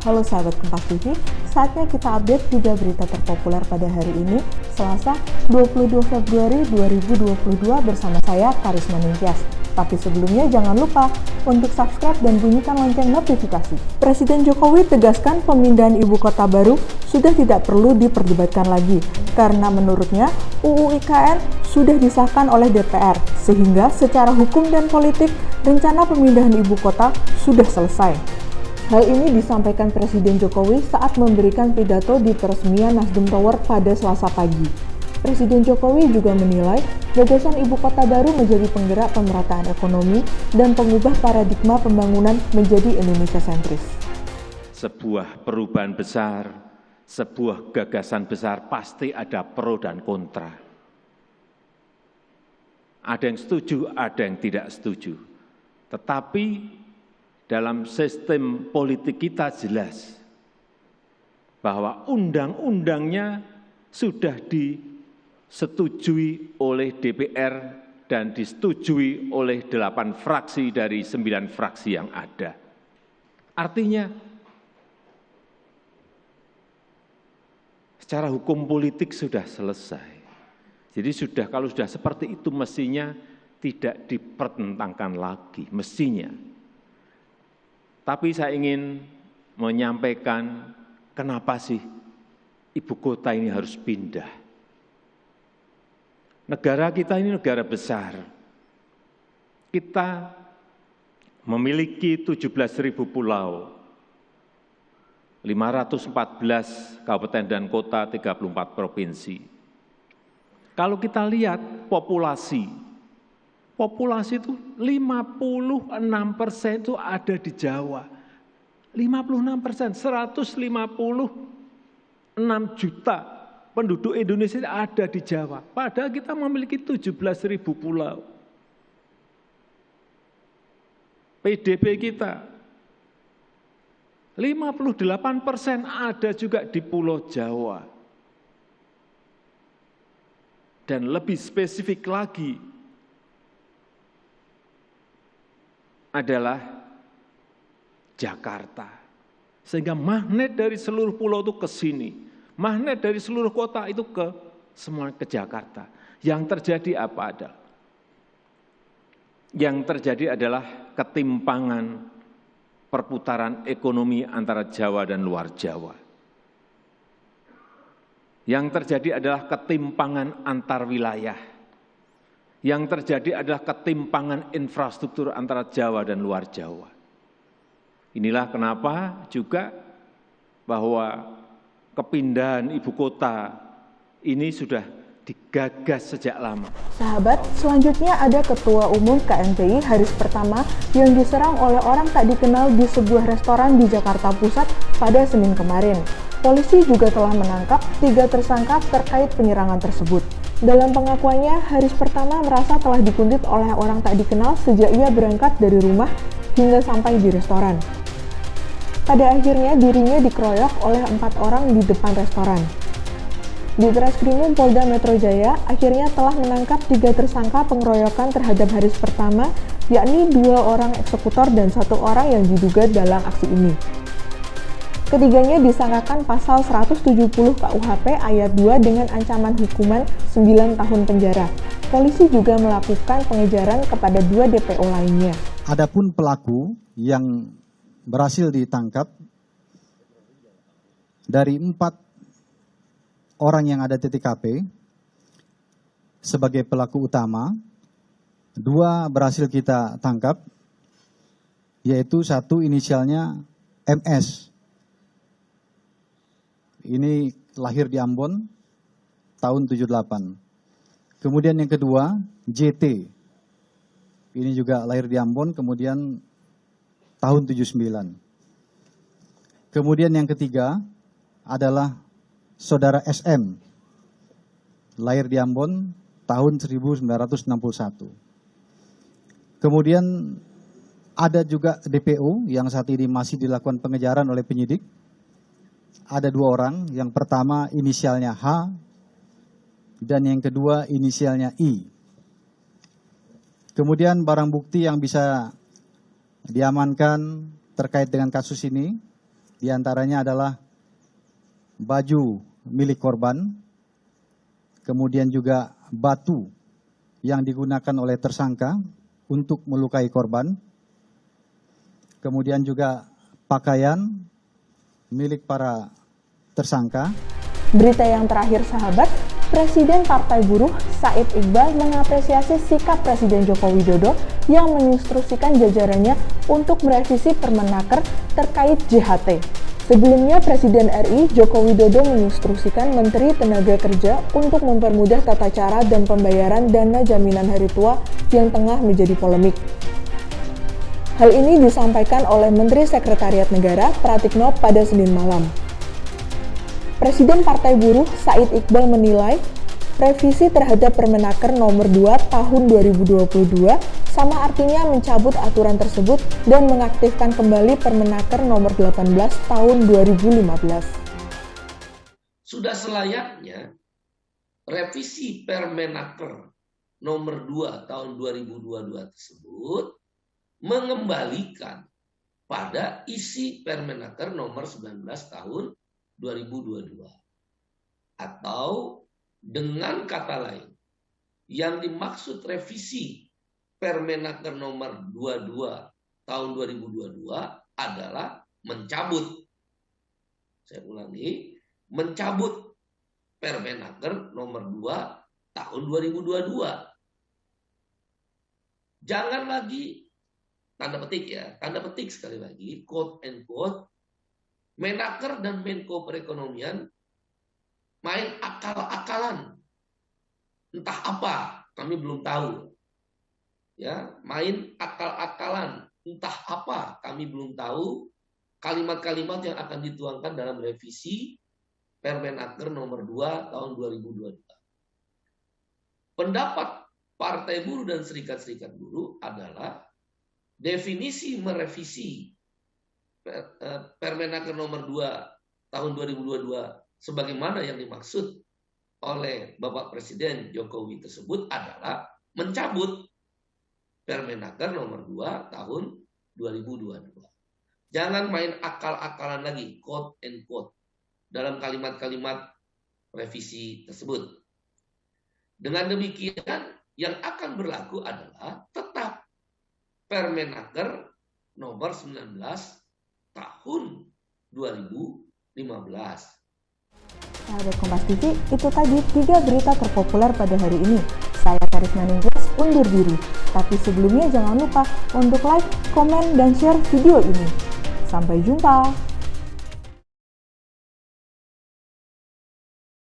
Halo sahabat Kompas TV, saatnya kita update juga berita terpopuler pada hari ini, Selasa 22 Februari 2022 bersama saya, Karisma Ningtyas. Tapi sebelumnya jangan lupa untuk subscribe dan bunyikan lonceng notifikasi. Presiden Jokowi tegaskan pemindahan ibu kota baru sudah tidak perlu diperdebatkan lagi, karena menurutnya UU IKN sudah disahkan oleh DPR, sehingga secara hukum dan politik rencana pemindahan ibu kota sudah selesai. Hal ini disampaikan Presiden Jokowi saat memberikan pidato di peresmian Nasdem Tower pada Selasa pagi. Presiden Jokowi juga menilai gagasan ibu kota baru menjadi penggerak pemerataan ekonomi dan pengubah paradigma pembangunan menjadi Indonesia sentris. Sebuah perubahan besar, sebuah gagasan besar pasti ada pro dan kontra. Ada yang setuju, ada yang tidak setuju. Tetapi dalam sistem politik kita jelas bahwa undang-undangnya sudah disetujui oleh DPR dan disetujui oleh 8 fraksi dari 9 fraksi yang ada. Artinya, secara hukum politik sudah selesai. Jadi kalau sudah seperti itu mestinya tidak dipertentangkan lagi, mestinya. Tapi saya ingin menyampaikan kenapa sih ibu kota ini harus pindah. Negara kita ini negara besar. Kita memiliki 17.000 pulau, 514 kabupaten dan kota, 34 provinsi. Kalau kita lihat populasi itu 56% itu ada di Jawa. 56%, 156 juta penduduk Indonesia ada di Jawa. Padahal kita memiliki 17.000 pulau. PDB kita 58% ada juga di Pulau Jawa. Dan lebih spesifik lagi adalah Jakarta. Sehingga magnet dari seluruh pulau itu ke sini. Magnet dari seluruh kota itu semua ke Jakarta. Yang terjadi apa adalah? Yang terjadi adalah ketimpangan perputaran ekonomi antara Jawa dan luar Jawa. Yang terjadi adalah ketimpangan antar wilayah. Yang terjadi adalah ketimpangan infrastruktur antara Jawa dan luar Jawa. Inilah kenapa juga bahwa kepindahan ibu kota ini sudah digagas sejak lama. Sahabat, selanjutnya ada Ketua Umum KMPI Haris Pertama yang diserang oleh orang tak dikenal di sebuah restoran di Jakarta Pusat pada Senin kemarin. Polisi juga telah menangkap 3 tersangka terkait penyerangan tersebut. Dalam pengakuannya, Haris Pertama merasa telah dikuntit oleh orang tak dikenal sejak ia berangkat dari rumah hingga sampai di restoran. Pada akhirnya dirinya dikeroyok oleh 4 orang di depan restoran. Di Treskrimum Polda Metro Jaya akhirnya telah menangkap 3 tersangka pengeroyokan terhadap Haris Pertama, yakni 2 orang eksekutor dan 1 orang yang diduga dalam aksi ini. Ketiganya disangkakan pasal 170 KUHP ayat 2 dengan ancaman hukuman 9 tahun penjara. Polisi juga melakukan pengejaran kepada 2 DPO lainnya. Adapun pelaku yang berhasil ditangkap dari 4 orang yang ada di TKP sebagai pelaku utama, 2 berhasil kita tangkap, yaitu 1 inisialnya MS. Ini lahir di Ambon tahun 78. Kemudian yang kedua, JT. Ini juga lahir di Ambon, kemudian tahun 79. Kemudian yang ketiga adalah saudara SM. Lahir di Ambon tahun 1961. Kemudian ada juga DPO yang saat ini masih dilakukan pengejaran oleh penyidik. Ada 2 orang, yang pertama inisialnya H, dan yang kedua inisialnya I. Kemudian barang bukti yang bisa diamankan terkait dengan kasus ini Di antaranya adalah baju milik korban, kemudian juga batu yang digunakan oleh tersangka untuk melukai korban, kemudian juga pakaian milik para tersangka. Berita yang terakhir sahabat, Presiden Partai Buruh Said Iqbal mengapresiasi sikap Presiden Joko Widodo yang menginstruksikan jajarannya untuk merevisi Permenaker terkait JHT. Sebelumnya Presiden RI Joko Widodo menginstruksikan Menteri Tenaga Kerja untuk mempermudah tata cara dan pembayaran dana jaminan hari tua yang tengah menjadi polemik. Hal ini disampaikan oleh Menteri Sekretariat Negara Pratikno pada Senin malam. Presiden Partai Buruh Said Iqbal menilai revisi terhadap Permenaker nomor 2 tahun 2022 sama artinya mencabut aturan tersebut dan mengaktifkan kembali Permenaker nomor 18 tahun 2015. Sudah selayaknya revisi Permenaker nomor 2 tahun 2022 tersebut mengembalikan pada isi Permenaker nomor 19 tahun 2022. Atau dengan kata lain, yang dimaksud revisi Permenaker nomor 22 tahun 2022 adalah mencabut. Saya ulangi, mencabut Permenaker nomor 2 tahun 2022. Jangan lagi, tanda petik ya, tanda petik sekali lagi, quote and quote, Menaker dan Menko Perekonomian main akal-akalan. Entah apa, kami belum tahu. Ya, main akal-akalan. Entah apa, kami belum tahu. Kalimat-kalimat yang akan dituangkan dalam revisi Permenaker nomor 2 tahun 2022. Pendapat Partai Buruh dan Serikat-Serikat Buruh adalah definisi merevisi Permenaker nomor 2 tahun 2022 sebagaimana yang dimaksud oleh Bapak Presiden Jokowi tersebut adalah mencabut Permenaker nomor 2 tahun 2022. Jangan main akal-akalan lagi, quote and quote, dalam kalimat-kalimat revisi tersebut. Dengan demikian, yang akan berlaku adalah tetap Permenaker nomor 19 tahun 2015. Sahabat Kompas TV, itu tadi 3 berita terpopuler pada hari ini. Saya Karisma Ningtyas undur diri. Tapi sebelumnya jangan lupa untuk like, komen, dan share video ini. Sampai jumpa!